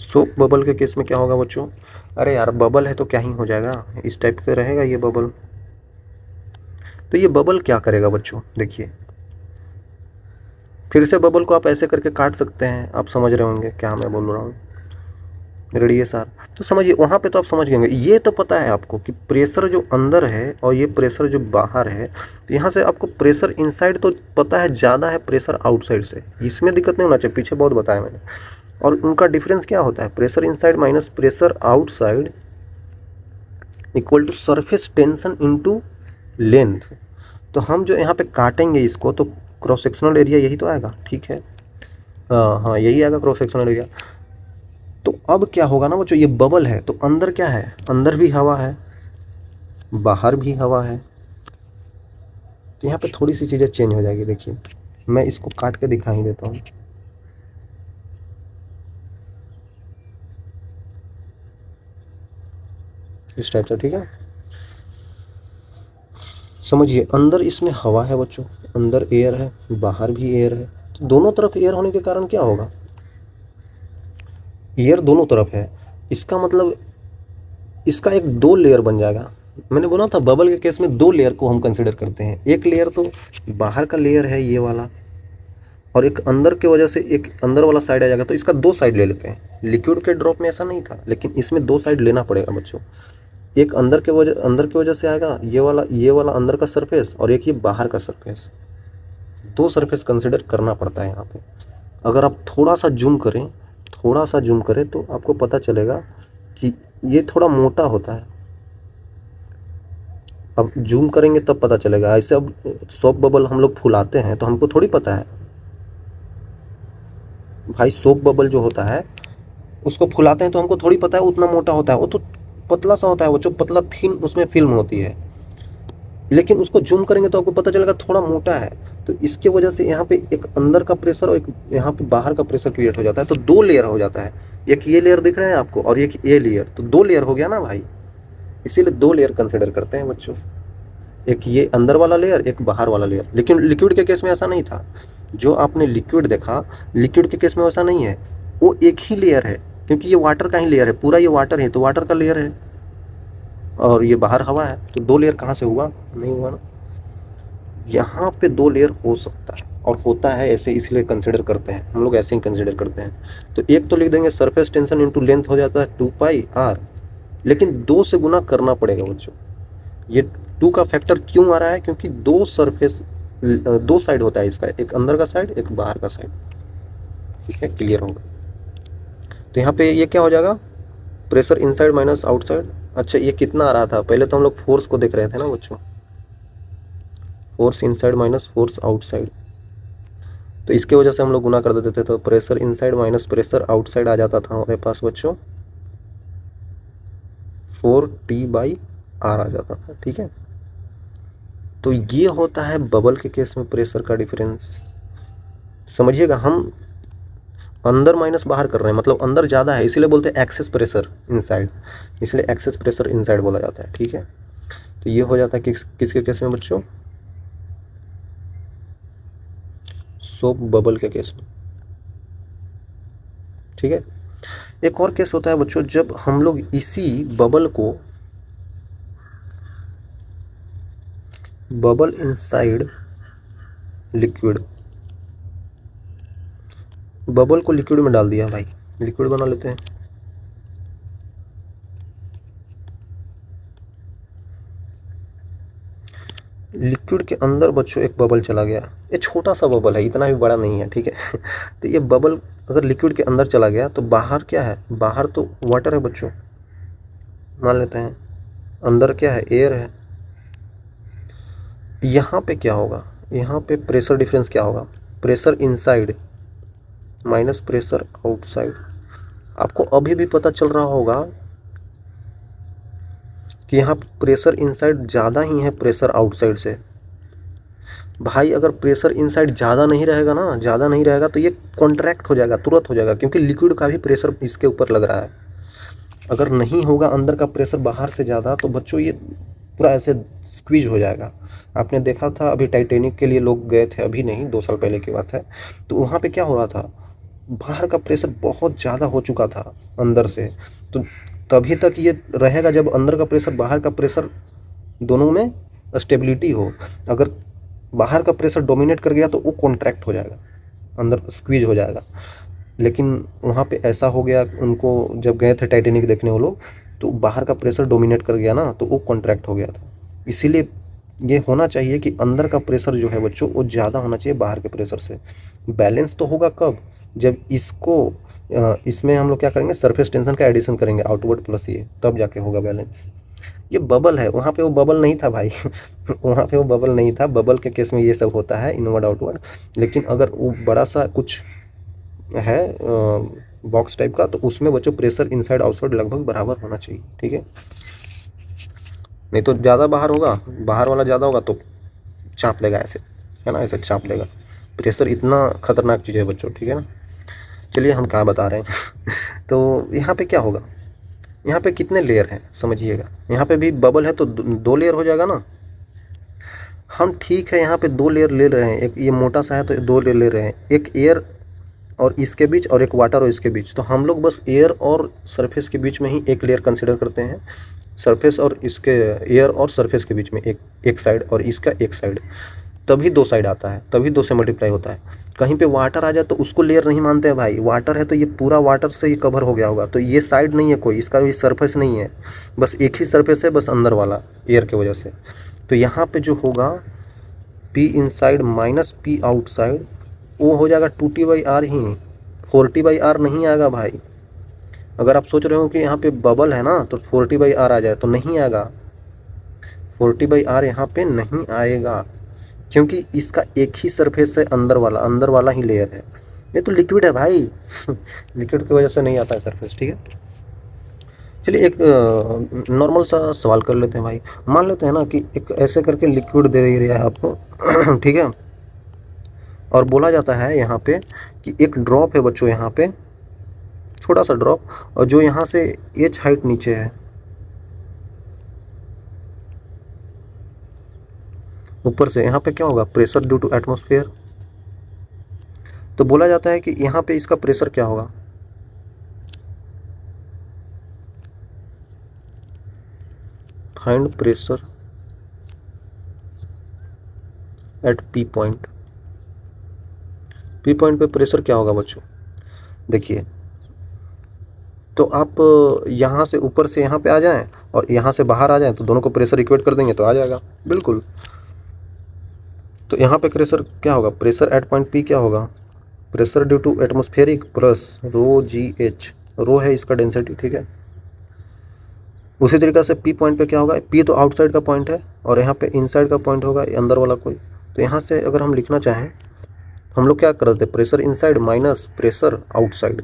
सोप बबल के केस में क्या होगा बच्चों, अरे यार बबल है तो क्या ही हो जाएगा, इस टाइप पे रहेगा ये बबल। तो ये बबल क्या करेगा बच्चों, देखिए फिर से बबल को आप ऐसे करके काट सकते हैं, आप समझ रहे होंगे क्या मैं बोल रहा हूँ। Radius R. तो समझिए वहाँ पे तो आप समझ गए होंगे। ये तो पता है आपको कि प्रेशर जो अंदर है और ये प्रेशर जो बाहर है, तो यहाँ से आपको प्रेशर इनसाइड तो पता है ज़्यादा है प्रेशर आउटसाइड से, इसमें दिक्कत नहीं होना चाहिए, पीछे बहुत बताया मैंने। और उनका डिफरेंस क्या होता है, pressure inside minus pressure outside equal to surface tension into length. तो हम जो यहाँ पे काटेंगे इसको, तो क्रॉस सेक्शनल एरिया यही तो आएगा, ठीक है, हाँ यही आएगा क्रॉस सेक्शनल एरिया। तो अब क्या होगा ना बच्चों, ये बबल है तो अंदर क्या है, अंदर भी हवा है बाहर भी हवा है। तो यहाँ पे थोड़ी सी चीज़ें चेंज हो जाएगी। देखिए मैं इसको काट के दिखा ही देता हूँ। इस टाइप से, ठीक है। समझिए अंदर इसमें हवा है बच्चों, अंदर एयर है बाहर भी एयर है। तो दोनों तरफ एयर होने के कारण क्या होगा, एयर दोनों तरफ है, इसका मतलब इसका एक दो लेयर बन जाएगा। मैंने बोला था बबल के केस में दो लेयर को हम कंसिडर करते हैं। एक लेयर तो बाहर का लेयर है ये वाला, और एक अंदर के वजह से एक अंदर वाला साइड आ जाएगा। तो इसका दो साइड ले लेते हैं। लिक्विड के ड्रॉप में ऐसा नहीं था, लेकिन इसमें दो साइड लेना पड़ेगा बच्चों। एक अंदर के वजह से आएगा ये वाला अंदर का सरफेस, और एक ये बाहर का सरफेस। दो सरफेस कंसिडर करना पड़ता है यहाँ पे। अगर आप थोड़ा सा जूम करें तो आपको पता चलेगा कि ये थोड़ा मोटा होता है। अब जूम करेंगे तब पता चलेगा। ऐसे अब सोप बबल हम लोग फुलाते हैं तो हमको थोड़ी पता है भाई, सोप बबल जो होता है उसको फुलाते हैं तो हमको थोड़ी पता है उतना मोटा होता है। वो तो पतला सा होता है, वो जो पतला थिन उसमें फिल्म होती है। लेकिन उसको जूम करेंगे तो आपको पता चलेगा थोड़ा मोटा है। तो इसके वजह से यहाँ पे एक अंदर का प्रेशर और एक यहाँ पे बाहर का प्रेशर क्रिएट हो जाता है। तो दो लेयर हो जाता है, एक ये लेयर दिख रहा है आपको और एक ये लेयर, तो दो लेयर हो गया ना भाई। इसीलिए दो लेयर कंसिडर करते हैं बच्चों, एक ये अंदर वाला लेयर एक बाहर वाला लेयर। लेकिन लिक्विड के केस में ऐसा नहीं था। जो आपने लिक्विड देखा, लिक्विड के केस में ऐसा नहीं है, वो एक ही लेयर है, क्योंकि ये वाटर का ही लेयर है, पूरा ये वाटर है तो वाटर का लेयर है, और ये बाहर हवा है। तो दो लेयर कहाँ से हुआ, नहीं हुआ ना। यहाँ पे दो लेयर हो सकता है और होता है ऐसे, इसलिए कंसिडर करते हैं हम लोग, ऐसे ही कंसिडर करते हैं। तो एक तो लिख देंगे सरफेस टेंशन इंटू लेंथ हो जाता है 2πr, लेकिन दो से गुना करना पड़ेगा बच्चों। ये 2 का फैक्टर क्यों आ रहा है, क्योंकि दो सरफेस दो साइड होता है इसका, एक अंदर का साइड एक बाहर का साइड, ठीक है, क्लियर होगा। तो यहाँ पे ये क्या हो जाएगा, प्रेशर इनसाइड माइनस आउटसाइड। अच्छा ये कितना आ रहा था, पहले तो हम लोग फोर्स को देख रहे थे ना बच्चों, force inside minus force outside. तो इसके वजह से हम लोग गुना कर देते थे, तो pressure inside minus pressure outside आ जाता था हमारे पास बच्चों 4T/R आ जाता था, ठीक है। तो ये होता है बबल के केस में प्रेशर का डिफरेंस। समझिएगा, हम अंदर माइनस बाहर कर रहे हैं, मतलब अंदर ज़्यादा है, इसीलिए बोलते हैं एक्सेस प्रेशर इनसाइड, इसलिए एक्सेस प्रेशर इनसाइड बोला जाता है, ठीक है। तो ये हो जाता है किसके केस में बच्चों, सोप बबल के केस में, ठीक है। एक और केस होता है बच्चों, जब हम लोग इसी बबल इनसाइड लिक्विड, बबल को लिक्विड में डाल दिया भाई, लिक्विड बना लेते हैं। लिक्विड के अंदर बच्चों एक बबल चला गया, ये छोटा सा बबल है, इतना भी बड़ा नहीं है, ठीक है। तो ये बबल अगर लिक्विड के अंदर चला गया तो बाहर क्या है, बाहर तो वाटर है बच्चों, मान लेते हैं, अंदर क्या है, एयर है। यहाँ पे क्या होगा, यहाँ पे प्रेशर डिफरेंस क्या होगा, pressure inside minus pressure outside. आपको अभी भी पता चल रहा होगा कि यहाँ प्रेशर इनसाइड ज़्यादा ही है प्रेशर आउटसाइड से। भाई अगर प्रेशर इनसाइड ज़्यादा नहीं रहेगा तो ये कॉन्ट्रैक्ट हो जाएगा, तुरंत हो जाएगा, क्योंकि लिक्विड का भी प्रेशर इसके ऊपर लग रहा है। अगर नहीं होगा अंदर का प्रेशर बाहर से ज़्यादा, तो बच्चों ये पूरा ऐसे स्क्वीज हो जाएगा। आपने देखा था अभी टाइटैनिक के लिए लोग गए थे, अभी नहीं 2 साल पहले की बात है, तो वहाँ पे क्या हो रहा था, बाहर का प्रेशर बहुत ज़्यादा हो चुका था अंदर से। तो तभी तक ये रहेगा जब अंदर का प्रेशर बाहर का प्रेशर दोनों में स्टेबिलिटी हो। अगर बाहर का प्रेशर डोमिनेट कर गया तो वो कॉन्ट्रैक्ट हो जाएगा, अंदर स्क्वीज हो जाएगा। लेकिन वहाँ पे ऐसा हो गया, उनको जब गए थे टाइटेनिक देखने वो लोग, तो बाहर का प्रेशर डोमिनेट कर गया ना, तो वो कॉन्ट्रैक्ट हो गया था। इसीलिए ये होना चाहिए कि अंदर का प्रेशर जो है बच्चों वो ज़्यादा होना चाहिए बाहर के प्रेशर से। बैलेंस तो होगा कब, जब इसको इसमें हम लोग क्या करेंगे, सरफेस टेंशन का एडिशन करेंगे, आउटवर्ड प्लस ये, तब जाके होगा बैलेंस। ये बबल है, वहाँ पे वो बबल नहीं था भाई वहाँ पे वो बबल नहीं था। बबल के केस में ये सब होता है, इनवर्ड आउटवर्ड। लेकिन अगर वो बड़ा सा कुछ है बॉक्स टाइप का, तो उसमें बच्चों प्रेशर इनसाइड आउटसाइड लगभग बराबर होना चाहिए, ठीक है। नहीं तो ज़्यादा बाहर होगा, बाहर वाला ज़्यादा होगा तो चाप देगा ऐसे, है ना, ऐसे चाप देगा। प्रेशर इतना खतरनाक चीज़ है बच्चों, ठीक है ना। चलिए हम क्या बता रहे हैं तो यहाँ पे क्या होगा, यहाँ पे कितने लेयर हैं समझिएगा। यहाँ पे भी बबल है तो दो लेयर हो जाएगा ना। हम ठीक है यहाँ पे दो लेयर ले रहे हैं, एक ये मोटा सा है तो दो लेयर ले रहे हैं, एक एयर और इसके बीच और एक वाटर और इसके बीच। तो हम लोग बस एयर और सरफेस के बीच में ही एक लेयर कंसिडर करते हैं, सरफेस और इसके एयर और सरफेस के बीच में एक साइड और इसका एक साइड, तभी दो साइड आता है, तभी दो से मल्टीप्लाई होता है। कहीं पे वाटर आ जाए तो उसको लेयर नहीं मानते हैं भाई, वाटर है तो ये पूरा वाटर से ही कवर हो गया होगा, तो ये साइड नहीं है कोई, इसका कोई सरफेस नहीं है, बस एक ही सरफेस है, बस अंदर वाला एयर की वजह से। तो यहाँ पे जो होगा P inside minus P outside, वो हो जाएगा 2T/R ही, 4T/R नहीं आएगा भाई। अगर आप सोच रहे हो कि यहाँ पे बबल है ना तो 4T/R आ जाए, तो नहीं आएगा, 4T/R यहाँ पे नहीं आएगा, क्योंकि इसका एक ही सरफेस है, अंदर वाला ही लेयर है। ये तो लिक्विड है भाई लिक्विड की वजह से नहीं आता है सरफेस, ठीक है। चलिए एक नॉर्मल सा सवाल कर लेते हैं भाई। मान लेते हैं ना कि एक ऐसे करके लिक्विड दे दिया है आपको ठीक है, और बोला जाता है यहाँ पे कि एक ड्रॉप है बच्चों, यहाँ पे छोटा सा ड्रॉप, और जो यहाँ से h हाइट नीचे है, ऊपर से यहाँ पे क्या होगा, प्रेशर ड्यू टू एटमॉस्फेयर। तो बोला जाता है कि यहाँ पे इसका प्रेशर क्या होगा, find pressure at P point. P point पे प्रेशर क्या होगा बच्चों, देखिए। तो आप यहाँ से ऊपर से यहाँ पे आ जाएं और यहाँ से बाहर आ जाएं, तो दोनों को प्रेशर इक्वेट कर देंगे तो आ जाएगा बिल्कुल। तो यहाँ पे प्रेशर क्या होगा, प्रेशर एट पॉइंट पी क्या होगा, pressure due to atmospheric plus ρGH, rho है इसका डेंसिटी, ठीक है। उसी तरीक़े से पी पॉइंट पे क्या होगा, पी तो आउटसाइड का पॉइंट है और यहाँ पे इनसाइड का पॉइंट होगा, अंदर वाला कोई। तो यहाँ से अगर हम लिखना चाहें, हम लोग क्या कर देते हैं, pressure inside minus pressure outside,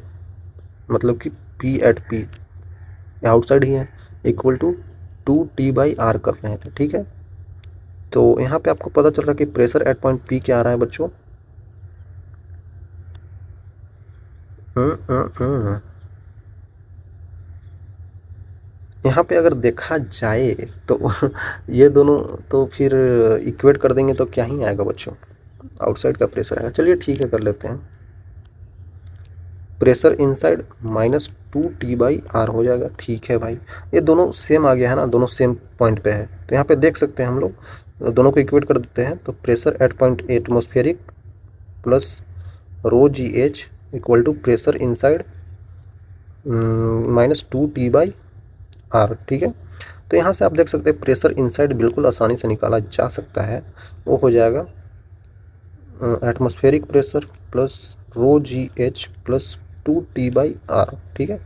मतलब कि P eight P outside he है, इक्वल टू 2T/R कर रहे थे, ठीक है। तो यहाँ पे आपको पता चल रहा है कि प्रेशर एट पॉइंट पी क्या आ रहा है बच्चों, यहाँ पे अगर देखा जाए तो ये दोनों तो फिर इक्वेट कर देंगे तो क्या ही आएगा बच्चों, आउटसाइड का प्रेशर आएगा। चलिए ठीक है, कर लेते हैं, प्रेशर इनसाइड माइनस 2T/R हो जाएगा, ठीक है भाई। ये दोनों सेम आ गया है ना, दोनों सेम पॉइंट पे है, तो यहाँ पे देख सकते हैं हम लोग, दोनों को इक्वेट कर देते हैं। तो pressure at point atmospheric plus ρGH equal to pressure inside minus 2T/R, ठीक है। तो यहाँ से आप देख सकते हैं प्रेशर इनसाइड बिल्कुल आसानी से निकाला जा सकता है, वो हो जाएगा atmospheric pressure plus ρGH plus 2T/R, ठीक है।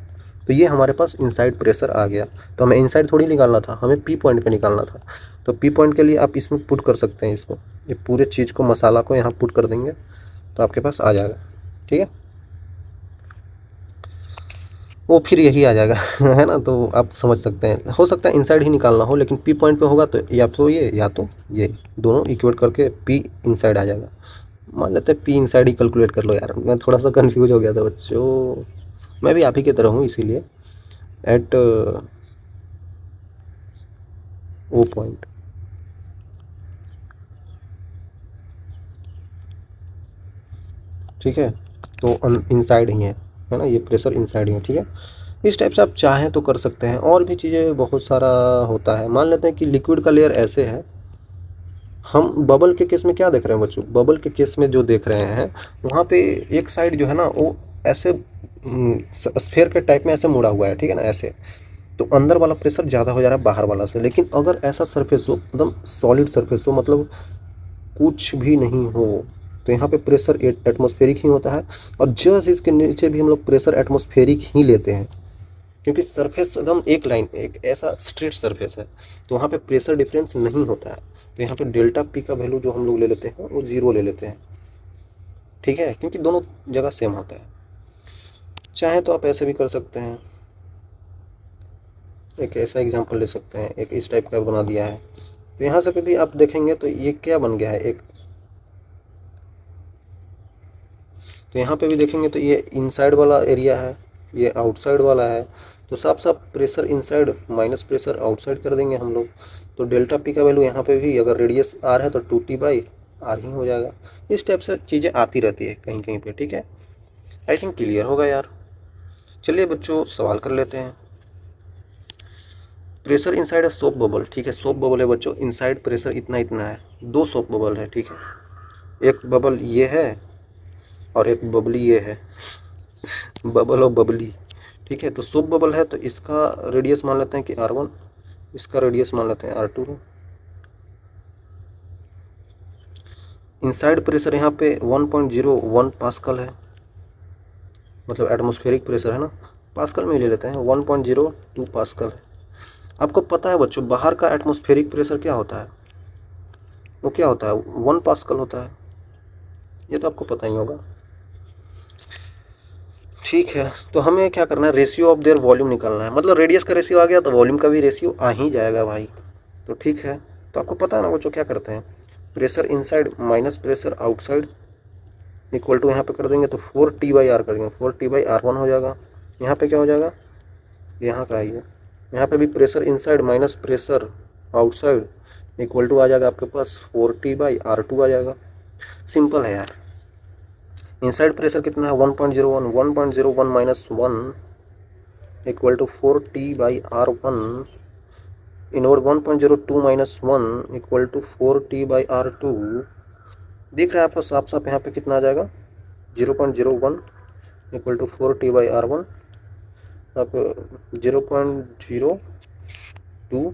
तो ये हमारे पास इनसाइड प्रेशर आ गया। तो हमें इनसाइड थोड़ी निकालना था, हमें पी पॉइंट पे निकालना था। तो पी पॉइंट के लिए आप इसमें पुट कर सकते हैं इसको, ये पूरे चीज़ को, मसाला को यहाँ पुट कर देंगे तो आपके पास आ जाएगा, ठीक है। वो फिर यही आ जाएगा है ना। तो आप समझ सकते हैं, हो सकता है इनसाइड ही निकालना हो, लेकिन पी पॉइंट पे होगा तो या तो ये दोनों इक्वेट करके पी इनसाइड आ जाएगा। मान लेते हैं पी इनसाइड ही कैलकुलेट कर लो यार, मैं थोड़ा सा कंफ्यूज हो गया था बच्चों, मैं भी आप ही की तरह हूँ, इसीलिए एट ओ पॉइंट, ठीक है। तो इनसाइड ही है ना, ये प्रेशर इनसाइड ही है, ठीक है। इस टाइप से आप चाहें तो कर सकते हैं, और भी चीज़ें बहुत सारा होता है। मान लेते हैं कि लिक्विड का लेयर ऐसे है, हम बबल के केस में क्या देख रहे हैं बच्चों, बबल के केस में जो देख रहे हैं वहाँ पे एक साइड जो है ना वो ऐसे स्फेयर के टाइप में ऐसे मुड़ा हुआ है, ठीक है ना, ऐसे, तो अंदर वाला प्रेशर ज़्यादा हो जा रहा है बाहर वाला से। लेकिन अगर ऐसा सरफेस हो, एकदम सॉलिड सरफेस हो, मतलब कुछ भी नहीं हो, तो यहाँ पे प्रेशर एटमॉस्फेरिक ही होता है। और जस्ट इसके नीचे भी हम लोग प्रेशर एटमॉस्फेरिक ही लेते हैं, क्योंकि सरफेस एकदम एक लाइन, एक ऐसा स्ट्रेट सरफेस है, तो वहाँ पे प्रेशर डिफरेंस नहीं होता है। तो यहाँ पे डेल्टा पी का वैल्यू जो हम लोग ले लेते हैं वो 0 ले लेते हैं, ठीक है, क्योंकि दोनों जगह सेम होता है। चाहे तो आप ऐसे भी कर सकते हैं, एक ऐसा एग्जांपल ले सकते हैं, एक इस टाइप का बना दिया है। तो यहाँ से भी आप देखेंगे तो ये क्या बन गया है, एक, तो यहाँ पे भी देखेंगे तो ये इनसाइड वाला एरिया है, ये आउटसाइड वाला है। तो साफ साफ pressure inside minus pressure outside कर देंगे हम लोग। तो डेल्टा पी का वैल्यू यहाँ पे भी, अगर रेडियस आर है तो 2t/r ही हो जाएगा। इस टाइप से चीज़ें आती रहती है कहीं कहीं पे, ठीक है। आई थिंक क्लियर होगा यार। चलिए बच्चों सवाल कर लेते हैं। प्रेशर इनसाइड है सोप बबल, ठीक है, सोप बबल है बच्चों, इनसाइड प्रेशर इतना इतना है, 2 सोप बबल है, ठीक है। एक बबल ये है और एक बबली ये है, बबल और बबली, ठीक है। तो सोप बबल है तो इसका रेडियस मान लेते हैं कि r1, इसका रेडियस मान लेते हैं r2 है। इनसाइड प्रेशर यहाँ पे 1.01 पास्कल है, मतलब एटमॉस्फेरिक प्रेशर है ना, पास्कल में ही ले लेते हैं, 1.02 पास्कल है। आपको पता है बच्चों बाहर का एटमॉस्फेरिक प्रेशर क्या होता है, वो क्या होता है, 1 पास्कल होता है, ये तो आपको पता ही होगा, ठीक है। तो हमें क्या करना है, रेशियो ऑफ देयर वॉल्यूम निकालना है, मतलब रेडियस का रेशियो आ गया तो वॉल्यूम का भी रेशियो आ ही जाएगा भाई। तो ठीक है, तो आपको पता है ना बच्चों क्या करते हैं, pressure inside minus pressure outside equal to यहाँ पे कर देंगे तो 4t/r करेंगे, 4t/r1 हो जाएगा। यहाँ पे क्या हो जाएगा, यहाँ का आइए, यहाँ पे भी pressure inside minus pressure outside equal to आ जाएगा आपके पास 4t/r2 आ जाएगा। सिंपल है यार। इनसाइड प्रेशर कितना है 1.01, 1.01 minus 1 equal to 4t/r1 inward 1.02 minus 1 equal to 4t/r2। दिख रहा है आपको साफ साफ, यहाँ पे कितना आ जाएगा 0.01 इक्वल टू 4t/r1, अब 0.02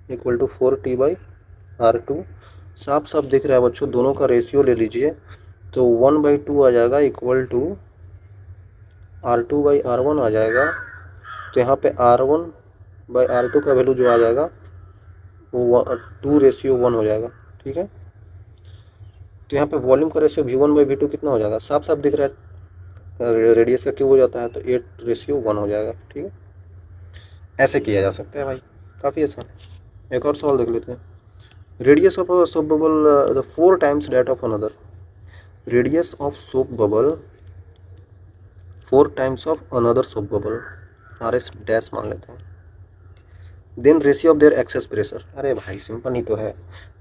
इक्वल टू 4t/r2। साफ साफ दिख रहा है बच्चों, दोनों का रेशियो ले लीजिए तो 1/2 आ जाएगा इक्वल टू r2/r1 आ जाएगा। तो यहाँ पे r1/r2 का वैल्यू जो आ जाएगा वो 2:1 हो जाएगा, ठीक है। तो यहाँ पे वॉल्यूम का रेशियो v1/v2 कितना हो जाएगा, साफ साफ दिख रहा है, रेडियस का क्यूब हो जाता है तो 8:1 हो जाएगा, ठीक है। ऐसे किया जा सकता है भाई, काफ़ी आसान है। एक और सवाल देख लेते हैं। Radius of soap bubble the 4 times that of another, radius of soap bubble 4 times of another soap bubble, RS dash मान लेते हैं। Then ratio of their excess pressure, अरे भाई सिंपल ही तो है,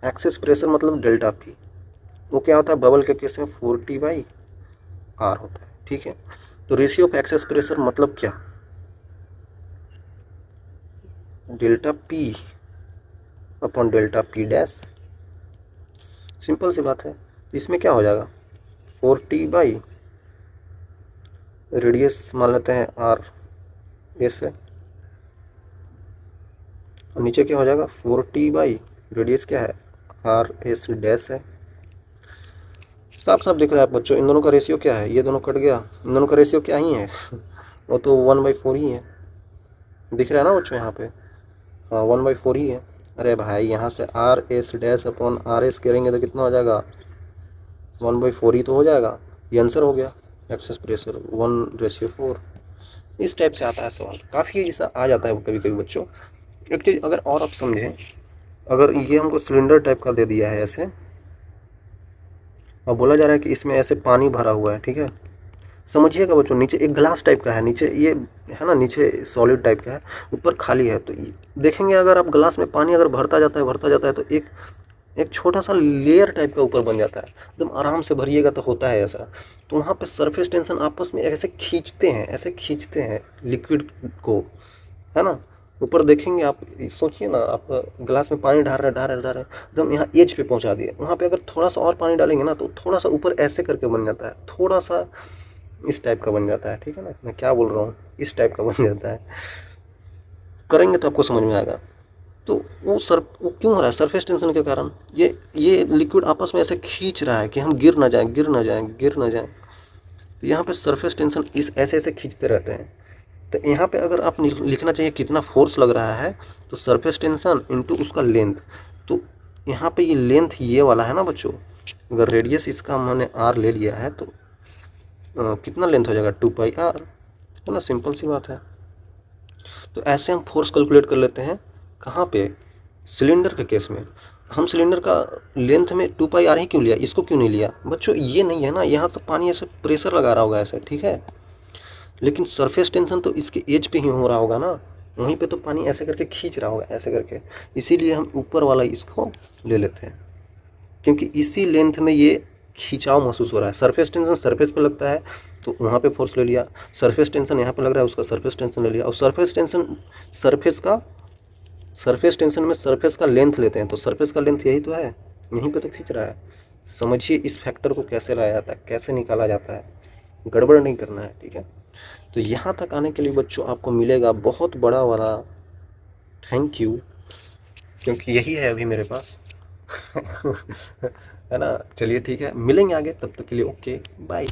एक्सेस प्रेशर मतलब डेल्टा पी, वो क्या होता है बबल के केस में 4t/r होता है, ठीक है। तो रेशियो ऑफ एक्सेस प्रेशर मतलब क्या, delta P upon delta P dash, simple सी बात है। इसमें क्या हो जाएगा 4t/ रेडियस मान लेते हैं RS है, और नीचे क्या हो जाएगा 4t/ रेडियस क्या है RS डैश है। साफ साफ दिख रहा है बच्चों, इन दोनों का रेशियो क्या है, ये दोनों कट गया, इन दोनों का रेशियो क्या ही है वो तो 1/4 ही है, दिख रहा है ना बच्चों यहाँ पे, हाँ 1/4 ही है। अरे भाई यहाँ से RS डैश अपॉन RS करेंगे तो कितना हो जाएगा 1/4 ही तो हो जाएगा, ये आंसर हो गया, एक्सेस प्रेशर 1:4। इस टाइप से आता है सवाल, काफ़ी जैसा आ जाता है कभी कभी बच्चों। एक चीज़ अगर और आप समझें, अगर ये हमको सिलेंडर टाइप का दे दिया है ऐसे, और बोला जा रहा है कि इसमें ऐसे पानी भरा हुआ है, ठीक है, समझिएगा बच्चों, नीचे एक ग्लास टाइप का है, नीचे ये है ना, नीचे सॉलिड टाइप का है, ऊपर खाली है। तो देखेंगे अगर आप ग्लास में पानी अगर भरता जाता है तो एक छोटा सा लेयर टाइप का ऊपर बन जाता है, एकदम आराम से भरिएगा तो होता है ऐसा। तो वहाँ पे सरफेस टेंशन आपस में ऐसे खींचते हैं लिक्विड को, है ना। ऊपर देखेंगे आप, सोचिए ना, आप गिलास में पानी डाल रहे एकदम यहाँ एज पे पहुँचा दिए, वहाँ पे अगर थोड़ा सा और पानी डालेंगे ना तो थोड़ा सा ऊपर ऐसे करके बन जाता है, थोड़ा सा इस टाइप का बन जाता है, ठीक है ना, मैं क्या बोल रहा हूँ, इस टाइप का बन जाता है। करेंगे तो आपको समझ में आएगा। तो वो क्यों हो रहा है, सरफेस टेंशन के कारण। ये लिक्विड आपस में ऐसे खींच रहा है कि हम गिर ना जाएं, गिर ना जाएं, गिर ना जाएं। तो यहाँ पे सरफेस टेंशन इस ऐसे ऐसे खींचते रहते हैं। तो यहाँ पे अगर आप लिखना चाहिए कितना फोर्स लग रहा है, तो सरफेस टेंशन इंटू उसका लेंथ। तो यहाँ पे ये लेंथ ये वाला है ना बच्चों, अगर रेडियस इसका मैंने आर ले लिया है तो कितना लेंथ हो जाएगा, 2πr, है ना, सिंपल सी बात है। तो ऐसे हम फोर्स कैलकुलेट कर लेते हैं। कहाँ पे, सिलेंडर के केस में। हम सिलेंडर का लेंथ में 2πr ही क्यों लिया, इसको क्यों नहीं लिया बच्चों, ये नहीं है ना, यहाँ तो पानी ऐसे प्रेशर लगा रहा होगा ऐसे, ठीक है, लेकिन सरफेस टेंशन तो इसके एज पे ही हो रहा होगा ना, वहीं पे तो पानी ऐसे करके खींच रहा होगा ऐसे करके, इसीलिए हम ऊपर वाला इसको ले लेते हैं, क्योंकि इसी लेंथ में ये खिंचाव महसूस हो रहा है। सरफेस टेंशन सरफेस पे लगता है तो वहाँ पे फोर्स ले लिया, सरफेस टेंशन यहाँ पे लग रहा है उसका सरफेस टेंशन ले लिया, और सरफेस टेंशन सरफेस टेंशन में सरफेस का लेंथ लेते हैं, तो सरफेस का लेंथ यही तो है, यहीं पे तो खींच रहा है। समझिए इस फैक्टर को कैसे लाया जाता है, कैसे निकाला जाता है, गड़बड़ नहीं करना है, ठीक है। तो यहाँ तक आने के लिए बच्चों आपको मिलेगा बहुत बड़ा वाला थैंक यू, क्योंकि यही है अभी मेरे पास है ना। चलिए ठीक है, मिलेंगे आगे, तब तक के लिए ओके बाय।